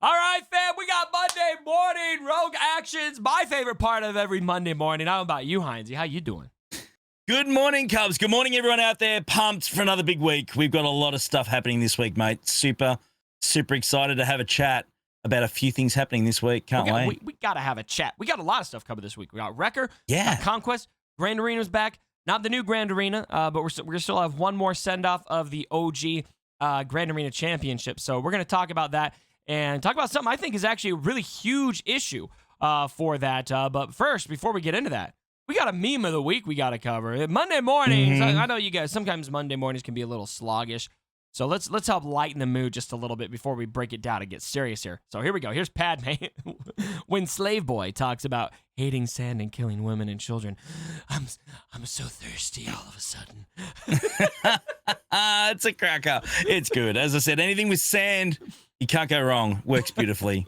All right, fam, we got Monday morning rogue actions. My favorite part of every Monday morning. I don't know about you, Heinzie. How you doing? Good morning, Cubs. Good morning, everyone out there. Pumped for another big week. We've got a lot of stuff happening this week, mate. Super excited to have a chat about a few things happening this week. Can't wait. We got to have a chat. We got a lot of stuff coming this week. We got Wrecker, Yeah. Conquest, Grand Arena's back. Not the new Grand Arena, but we're going to still have one more send-off of the OG Grand Arena Championship. So we're going to talk about that and talk about something I think is actually a really huge issue for that. But first, before we get into that, we got a meme of the week we got to cover. Monday mornings, I know you guys, sometimes Monday mornings can be a little sluggish. So let's help lighten the mood just a little bit before we break it down and get serious here. So here we go. Here's Padme when Slave Boy talks about hating sand and killing women and children. I'm so thirsty all of a sudden. It's a cracker. It's good. As I said, anything with sand, you can't go wrong. Works beautifully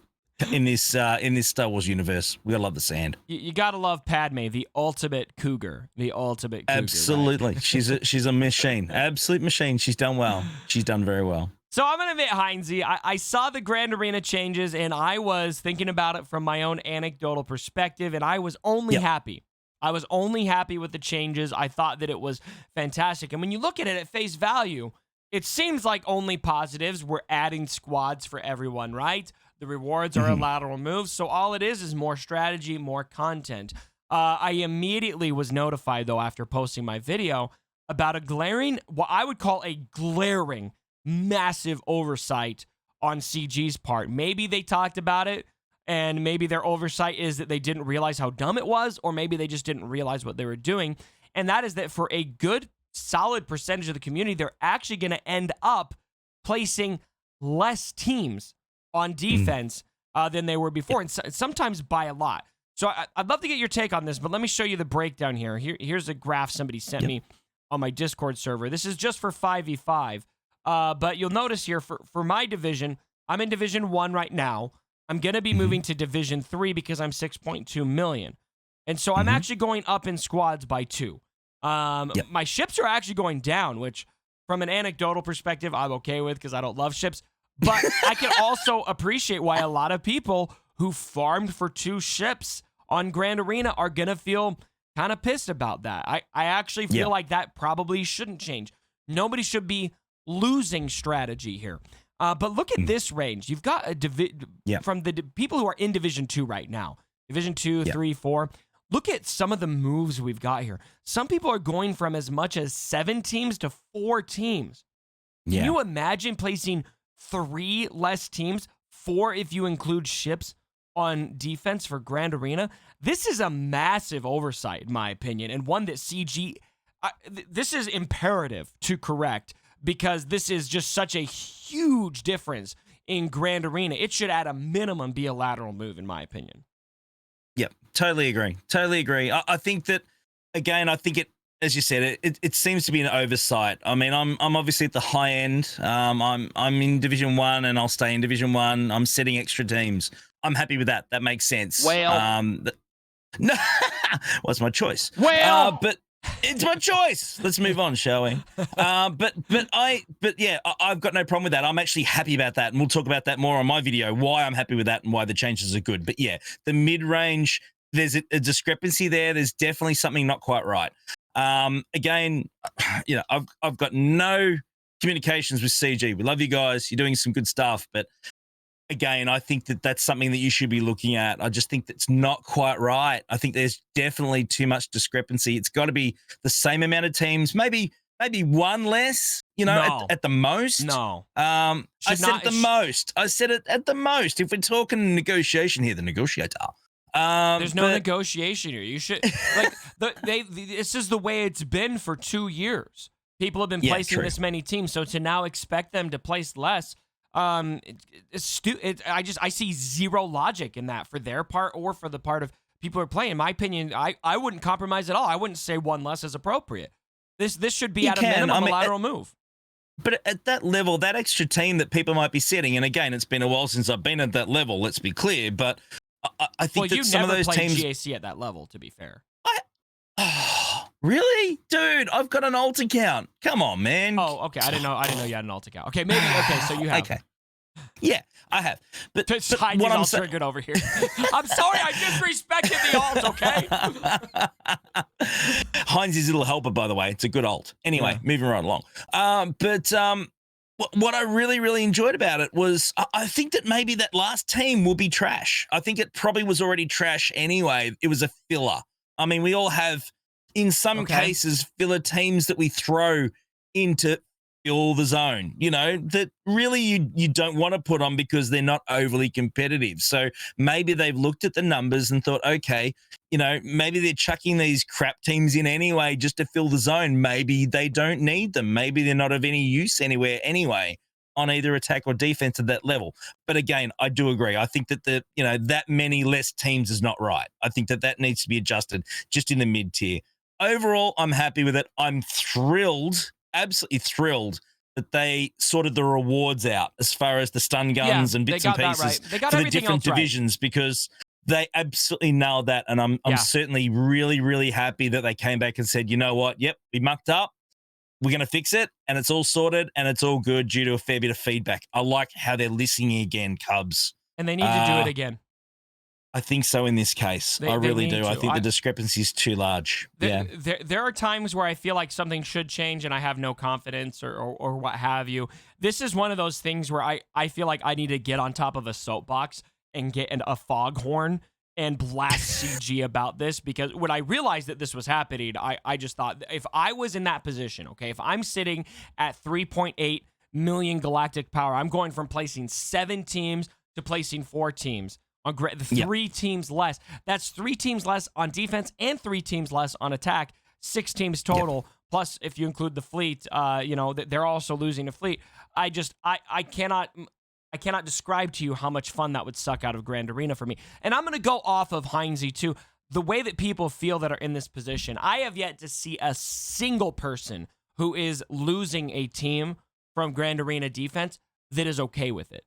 in this Star Wars universe. We gotta love the sand. You gotta love Padme, the ultimate cougar. The ultimate cougar. Absolutely. Right? She's a machine. Absolute machine. She's done well. She's done very well. So I'm going to admit, Heinzie, I saw the Grand Arena changes, and I was thinking about it from my own anecdotal perspective, and I was only happy. I was only happy with the changes. I thought that it was fantastic. And when you look at it at face value, it seems like only positives. We're adding squads for everyone, right? The rewards are a lateral move, so all it is more strategy, more content. I immediately was notified, though, after posting my video, about a glaring, what I would call a glaring, massive oversight on CG's part. Maybe they talked about it, and maybe their oversight is that they didn't realize how dumb it was, or maybe they just didn't realize what they were doing, and that is that for a good, solid percentage of the community, they're actually going to end up placing less teams on defense than they were before, and sometimes by a lot. So I'd love to get your take on this, but let me show you the breakdown here. Here's a graph somebody sent me on my Discord server. This is just for 5v5, but you'll notice here for my division, I'm in Division 1 right now. I'm going to be moving to Division 3 because I'm 6.2 million. And so I'm actually going up in squads by 2. My ships are actually going down, which from an anecdotal perspective, I'm okay with because I don't love ships. But I can also appreciate why a lot of people who farmed for 2 ships on Grand Arena are going to feel kind of pissed about that. I actually feel like that probably shouldn't change. Nobody should be losing strategy here. But look at this range. You've got from the people who are in Division 2 right now. Division 2, 3, 4. Look at some of the moves we've got here. Some people are going from as much as 7 teams to 4 teams. Can you imagine placing 3 less teams, 4 if you include ships, on defense for Grand Arena? This is a massive oversight, in my opinion, and one that CG, this is imperative to correct because this is just such a huge difference in Grand Arena. It should, at a minimum, be a lateral move, in my opinion. Yep, totally agree. Totally agree. I think that, again, as you said, it seems to be an oversight. I mean, I'm obviously at the high end. I'm in Division 1 and I'll stay in Division 1. I'm setting extra teams. I'm happy with that. That makes sense. Well, no, what's my choice? Well, but it's my choice. Let's move on, shall we? But yeah, I've got no problem with that. I'm actually happy about that, and we'll talk about that more on my video. Why I'm happy with that and why the changes are good. But yeah, the mid range, there's a discrepancy there. There's definitely something not quite right. Again, you know, I've got no communications with CG. We love you guys. You're doing some good stuff, but again, I think that that's something that you should be looking at. I just think that's not quite right. I think there's definitely too much discrepancy. It's got to be the same amount of teams, maybe 1 less, you know, at the most. No. I said at the most. I said it at the most. If we're talking negotiation here, the negotiator. There's no negotiation here. You should this is the way it's been for 2 years. People have been placing this many teams, so to now expect them to place less, I see zero logic in that for their part or for the part of people who are playing. In my opinion, I wouldn't compromise at all. I wouldn't say 1 less is appropriate. This should be at a minimum a lateral move. But at that level, that extra team that people might be setting, and again, it's been a while since I've been at that level, let's be clear, but I think that some of those teams... you never played GAC at that level, to be fair. Really? Dude, I've got an alt account. Come on, man. Oh, okay. I didn't know you had an alt account. Okay, maybe. Okay, so you have. Okay. Yeah, I have. But Heidi's what I'm all saying, triggered over here. I'm sorry, I disrespected the alt, okay? Heinz is a little helper, by the way. It's a good alt. Anyway, moving right along. What I really, really enjoyed about it was I think that maybe that last team will be trash. I think it probably was already trash anyway. It was a filler. I mean, we all have, in some cases, filler teams that we throw into fill the zone, that really you don't want to put on because they're not overly competitive. So maybe they've looked at the numbers and thought, okay, maybe they're chucking these crap teams in anyway just to fill the zone. Maybe they don't need them. Maybe they're not of any use anywhere anyway on either attack or defense at that level. But again, I do agree. I think that that many less teams is not right. I think that needs to be adjusted just in the mid tier. Overall, I'm happy with it. I'm thrilled, absolutely thrilled that they sorted the rewards out as far as the stun guns and bits and pieces They got for the different divisions because they absolutely nailed that. And I'm certainly really, really happy that they came back and said, you know what? Yep, we mucked up. We're going to fix it, and it's all sorted, and it's all good due to a fair bit of feedback. I like how they're listening again, Cubs. And they need to do it again. I think so in this case. I really do. I think the discrepancy is too large. There are times where I feel like something should change and I have no confidence or what have you. This is one of those things where I feel like I need to get on top of a soapbox and get a foghorn and blast CG about this, because when I realized that this was happening, I just thought, if I was in that position, okay, if I'm sitting at 3.8 million galactic power, I'm going from placing 7 teams to placing 4 teams. On the 3 teams less. That's 3 teams less on defense and 3 teams less on attack. 6 teams total. Plus, if you include the fleet, they're also losing a fleet. I cannot describe to you how much fun that would suck out of Grand Arena for me. And I'm going to go off of Heinze too. The way that people feel that are in this position, I have yet to see a single person who is losing a team from Grand Arena defense that is okay with it.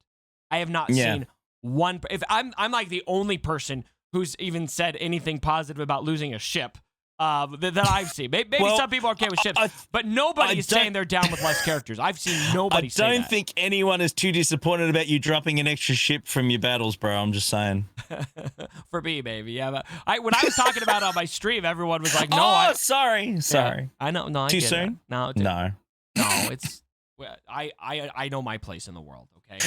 I have not seen one. If I'm like the only person who's even said anything positive about losing a ship that I've seen. Maybe some people are okay with ships, but nobody is saying they're down with less characters. I've seen nobody say that. I don't think anyone is too disappointed about you dropping an extra ship from your battles, bro. I'm just saying. For me, baby. Yeah, but when I was talking about it on my stream, everyone was like, "No, sorry." Yeah, I know. No, I too get soon. It. No. No. It's. I know my place in the world. Okay.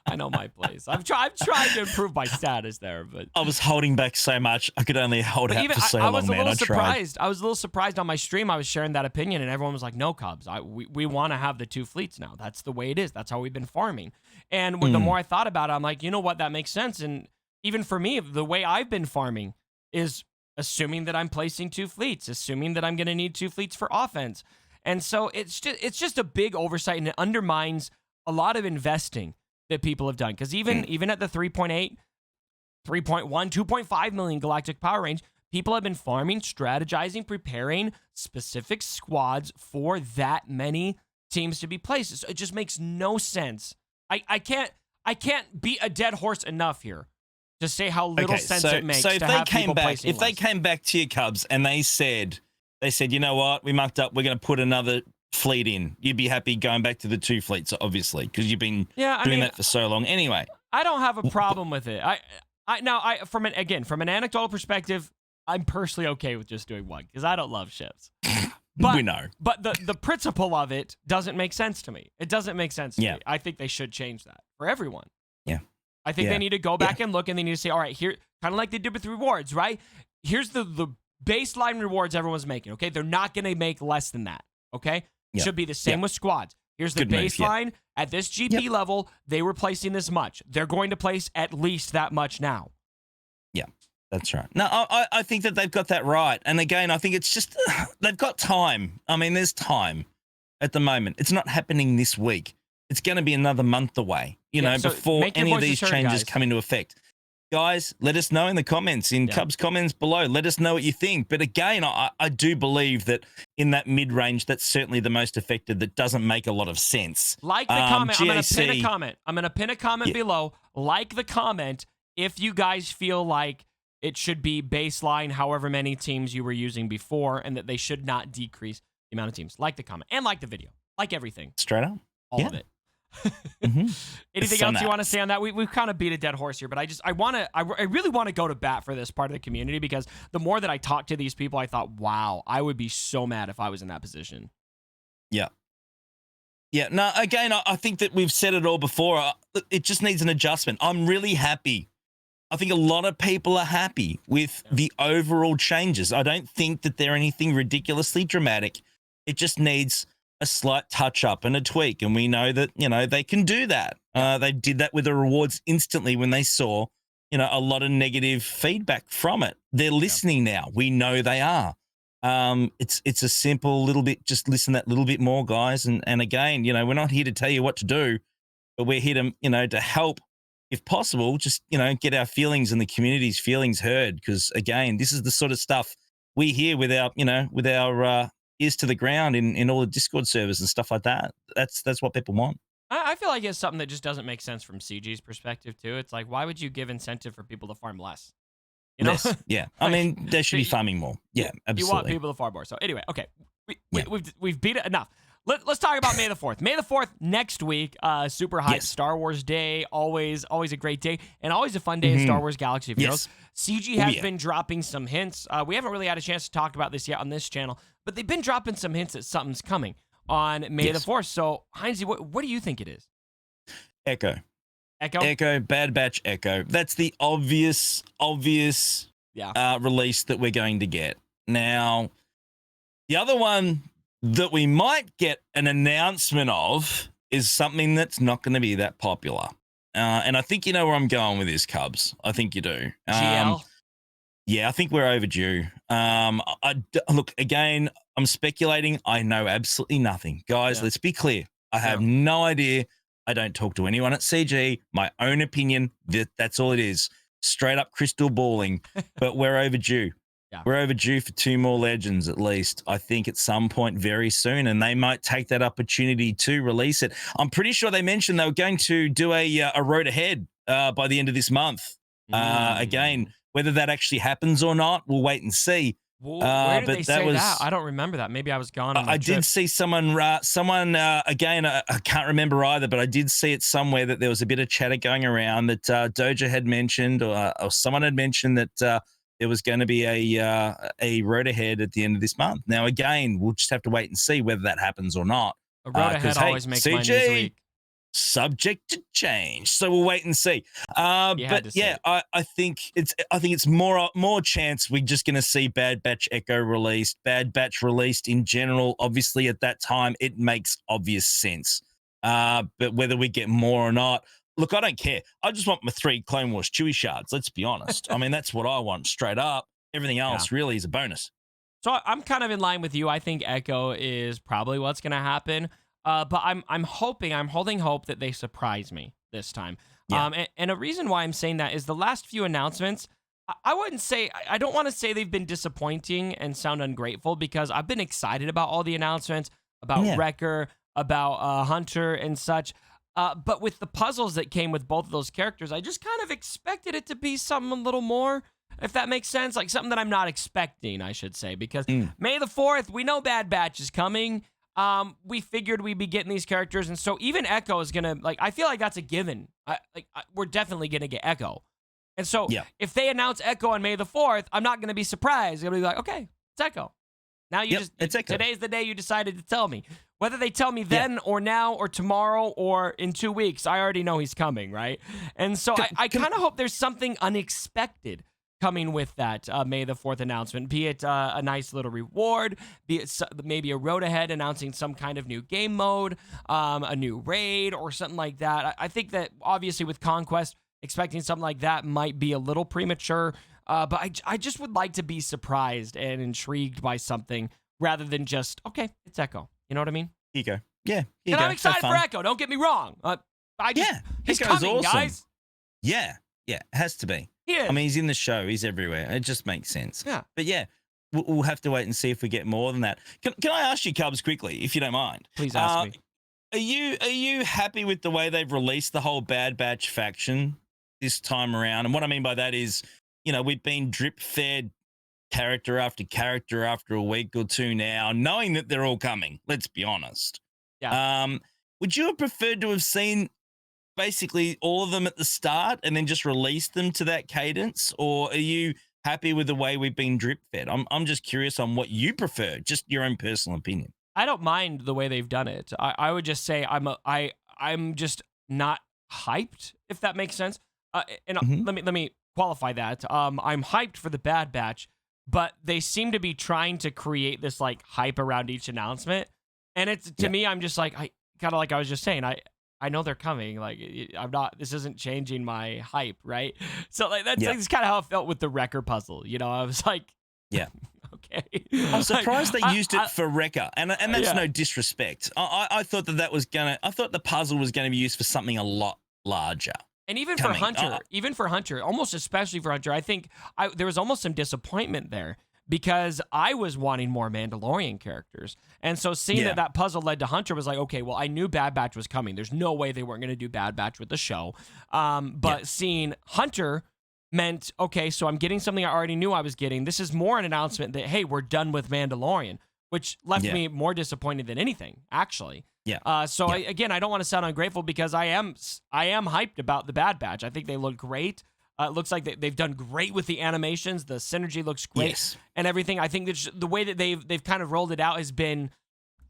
I know my place. I'm trying to improve my status there, but I was holding back so much. I could only hold out for so long, man. I was a little surprised. I was a little surprised on my stream. I was sharing that opinion, and everyone was like, "No, Cubs. We want to have the 2 fleets now. That's the way it is. That's how we've been farming." And the more I thought about it, I'm like, you know what? That makes sense. And even for me, the way I've been farming is assuming that I'm placing 2 fleets, assuming that I'm going to need 2 fleets for offense. And so it's just a big oversight, and it undermines a lot of investing that people have done. Because even at the 3.8, 3.1, 2.5 million galactic power range, people have been farming, strategizing, preparing specific squads for that many teams to be placed. So it just makes no sense. I can't beat a dead horse enough here to say how little sense it makes. So if to they have came back, placing they came back to your Cubs and they said, you know what, we mucked up, we're going to put another fleet in, you'd be happy going back to the 2 fleets, obviously, because you've been doing that for so long. Anyway, I don't have a problem with it. From an anecdotal perspective, I'm personally okay with just doing 1 because I don't love ships. But, we know. But the principle of it doesn't make sense to me. It doesn't make sense to me. I think they should change that for everyone. Yeah. I think they need to go back and look, and they need to say, all right, here, kind of like they did with rewards, right? Here's the baseline rewards everyone's making, okay? They're not going to make less than that, okay? Yep. Should be the same with squads. Here's the baseline. At this GP level, they were placing this much. They're going to place at least that much now. Yeah, that's right. No, I think that they've got that right. And again, I think it's just they've got time. I mean, there's time at the moment. It's not happening this week. It's going to be another month away, before any of these changes come into effect. Guys, let us know in the comments, in Cubs comments below. Let us know what you think. But again, I do believe that in that mid-range, that's certainly the most affected. That doesn't make a lot of sense. Like the comment. I'm going to pin a comment. I'm going to pin a comment below. Like the comment if you guys feel like it should be baseline however many teams you were using before and that they should not decrease the amount of teams. Like the comment and like the video. Like everything. Straight up. All of it. Anything else you want to say on that? We've kind of beat a dead horse here, but I really want to go to bat for this part of the community, because the more that I talk to these people, I thought, wow, I would be so mad if I was in that position. Yeah. Yeah. No, again, I think that we've said it all before. It just needs an adjustment. I'm really happy. I think a lot of people are happy with the overall changes. I don't think that they're anything ridiculously dramatic. It just needs a slight touch up and a tweak. And we know that, they can do that. They did that with the rewards instantly when they saw, a lot of negative feedback from it. They're listening now. We know they are. It's a simple little bit, just listen that little bit more, guys. And again, we're not here to tell you what to do, but we're here to, to help, if possible, just, get our feelings and the community's feelings heard. Because again, this is the sort of stuff we hear with our ears to the ground in all the Discord servers and stuff like that. That's what people want. I feel like it's something that just doesn't make sense from CG's perspective too. It's like, why would you give incentive for people to farm less? Less, yeah. I mean, they should be farming more. Yeah, absolutely. You want people to farm more. So anyway, okay, we've beat it enough. Let's talk about May the 4th. May the 4th next week. Super hype. Star Wars Day. Always a great day, and always a fun day in Star Wars Galaxy of Heroes. CG has been dropping some hints. We haven't really had a chance to talk about this yet on this channel, but they've been dropping some hints that something's coming on May the 4th. So, Heinzie, what do you think it is? Echo. Echo? Bad Batch Echo. That's the obvious release that we're going to get. Now, the other one that we might get an announcement of is something that's not going to be that popular. And I think you know where I'm going with this, Cubs. I think you do. GL? Yeah, I think we're overdue. Look, again, I'm speculating. I know absolutely nothing. Guys, let's be clear. I have no idea. I don't talk to anyone at CG. My own opinion, that's all it is. Straight up crystal balling. But we're overdue. Yeah. We're overdue for 2 more Legends at least, I think, at some point very soon, and they might take that opportunity to release it. I'm pretty sure they mentioned they were going to do a road ahead by the end of this month. Again, whether that actually happens or not, we'll wait and see. Well, where did they say that? I don't remember that. Maybe I was gone on I did see someone again, I can't remember either, but I did see it somewhere that there was a bit of chatter going around that Doja had mentioned or someone had mentioned that there was going to be a road ahead at the end of this month. Now, again, we'll just have to wait and see whether that happens or not. A road ahead always makes my news week. Subject to change, so we'll wait and see. But yeah, I think it's more chance we're just going to see Bad Batch Echo released, Bad Batch released in general. Obviously, at that time, it makes obvious sense. But whether we get more or not, look, I don't care. I just want my 3 Clone Wars Chewie shards. Let's be honest. I mean, that's what I want straight up. Everything else really is a bonus. So I'm kind of in line with you. I think Echo is probably what's going to happen. But I'm holding hope that they surprise me this time. Yeah. And a reason why I'm saying that is the last few announcements, I don't want to say they've been disappointing and sound ungrateful, because I've been excited about all the announcements, about Wrecker, about Hunter and such. But with the puzzles that came with both of those characters, I just kind of expected it to be something a little more, if that makes sense. Like something that I'm not expecting, I should say, because May the 4th, we know Bad Batch is coming. We figured we'd be getting these characters, and so even Echo is gonna, like, I feel like that's a given. We're definitely gonna get Echo, and so if they announce Echo on May the 4th, I'm not gonna be surprised. I'm gonna be like, okay, it's Echo. Now it's Echo. Today's the day you decided to tell me. Whether they tell me then or now or tomorrow or in 2 weeks, I already know he's coming, right? And so I kind of hope there's something unexpected coming with that May the 4th announcement, be it a nice little reward, be it maybe a road ahead announcing some kind of new game mode, a new raid or something like that. I think that obviously with Conquest, expecting something like that might be a little premature, but I just would like to be surprised and intrigued by something rather than just, okay, it's Echo. You know what I mean? Here you go. Yeah. And I'm excited for Echo. Don't get me wrong. He's coming, awesome. Guys. Yeah. Yeah. It has to be. Yeah. I mean, he's in the show. He's everywhere. It just makes sense. Yeah. But yeah, we'll have to wait and see if we get more than that. Can I ask you, Cubs, quickly, if you don't mind? Please ask me. Are you happy with the way they've released the whole Bad Batch faction this time around? And what I mean by that is, we've been drip-fed character after character after a week or two now, knowing that they're all coming. Let's be honest. Yeah. would you have preferred to have seen basically all of them at the start and then just release them to that cadence, or are you happy with the way we've been drip fed? I'm just curious on what you prefer, just your own personal opinion. I don't mind the way they've done it. I would just say I'm just not hyped, if that makes sense. And let me qualify that. I'm hyped for the Bad Batch, but they seem to be trying to create this like hype around each announcement, and it's to me, I'm just like, I kind of like I was just saying, I know they're coming. Like I'm not. This isn't changing my hype, right? So like that's kind of how it felt with the Wrecker puzzle. You know, I was like, yeah. Okay. I'm surprised they used it for Wrecker, and that's no disrespect. I thought I thought the puzzle was gonna be used for something a lot larger. And even for Hunter, almost especially for Hunter, I think there was almost some disappointment there because I was wanting more Mandalorian characters. And so seeing that puzzle led to Hunter was like, okay, well, I knew Bad Batch was coming. There's no way they weren't going to do Bad Batch with the show. But seeing Hunter meant, okay, so I'm getting something I already knew I was getting. This is more an announcement that, hey, we're done with Mandalorian, which left me more disappointed than anything, actually. Yeah. Again, I don't want to sound ungrateful because I am hyped about the Bad Batch. I think they look great. It looks like they've done great with the animations. The synergy looks great and everything. I think that the way that they've kind of rolled it out has been,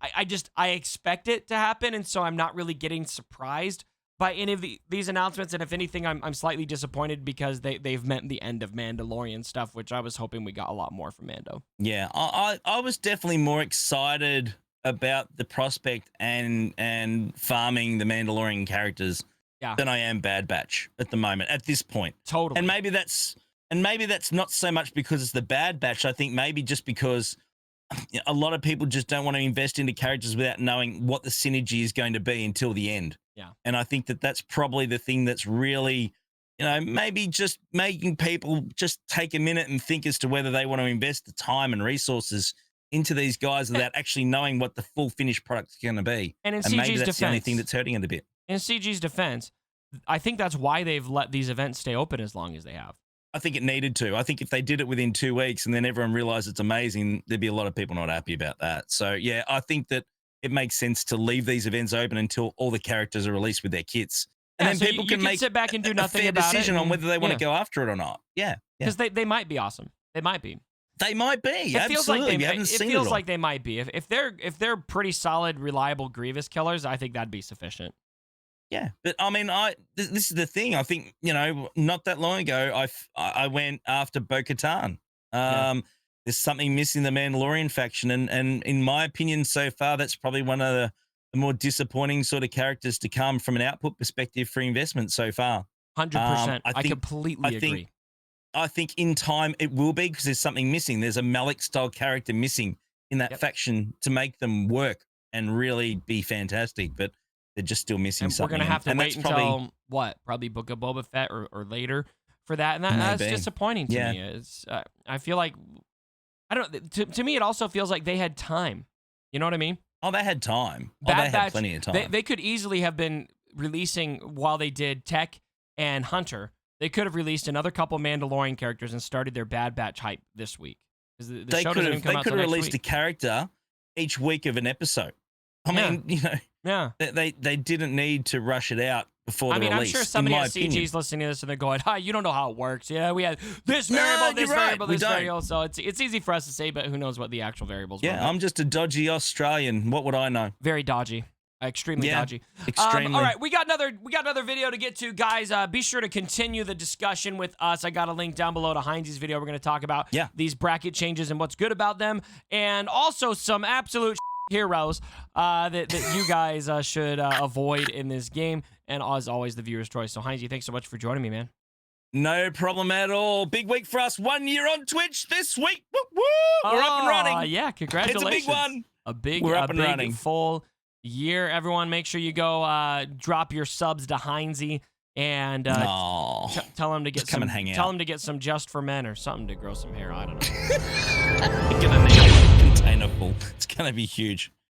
I expect it to happen, and so I'm not really getting surprised by any of these announcements. And if anything, I'm slightly disappointed because they've meant the end of Mandalorian stuff, which I was hoping we got a lot more from Mando. Yeah, I was definitely more excited about the prospect and farming the Mandalorian characters than I am Bad Batch at the moment, at this point. Totally. And maybe that's not so much because it's the Bad Batch. I think maybe just because a lot of people just don't want to invest into characters without knowing what the synergy is going to be until the end. Yeah. And I think that's probably the thing that's really, maybe just making people just take a minute and think as to whether they want to invest the time and resources into these guys without actually knowing what the full finished product's going to be. And in maybe CG's that's defense, the only thing that's hurting it a bit. In CG's defense, I think that's why they've let these events stay open as long as they have. I think it needed to. I think if they did it within 2 weeks and then everyone realized it's amazing, there'd be a lot of people not happy about that. So, yeah, I think that it makes sense to leave these events open until all the characters are released with their kits. And then so people can make sit back and do nothing a fair about decision it on whether they want to go after it or not. Yeah. Because they might be awesome. They might be. They might be. It feels absolutely. It feels like they might be. If they're pretty solid, reliable Grievous killers, I think that'd be sufficient. Yeah, but I mean, this is the thing. I think not that long ago, I went after Bo-Katan. There's something missing the Mandalorian faction, and in my opinion, so far, that's probably one of the more disappointing sort of characters to come from an output perspective for investment so far. 100%. I completely agree. I think in time it will be because there's something missing. There's a Malik-style character missing in that faction to make them work and really be fantastic, but they're just still missing something. We're going to have to wait until, probably Book of Boba Fett or later for that, and that's disappointing to me. It's, I feel like, to me it also feels like they had time. You know what I mean? Oh, they had time. They had plenty of time. They could easily have been releasing while they did Tech and Hunter. They could have released another couple Mandalorian characters and started their Bad Batch hype this week. They could have released a character each week of an episode. I mean, they didn't need to rush it out before the release. I'm sure somebody at CG's listening to this and they're going, you don't know how it works. Yeah, we had this variable, this variable, this variable. So it's easy for us to say, but who knows what the actual variables were. Yeah, I'm just a dodgy Australian. What would I know? Very dodgy. Extremely dodgy. Extremely. All right, we got another video to get to, guys. Be sure to continue the discussion with us. I got a link down below to Heinz's video. We're going to talk about these bracket changes and what's good about them, and also some absolute heroes that you guys should avoid in this game. And as always, the viewer's choice. So Heinz, thanks so much for joining me, man. No problem at all. Big week for us. 1 year on Twitch this week. Woo, woo. We're up and running. Yeah, congratulations. It's a big one. We're up and running. Full year. Everyone, make sure you go drop your subs to Heinzy and tell him to get come and hang out. Tell him to get some Just for Men or something to grow some hair. I don't know. Get a container full. It's gonna be huge.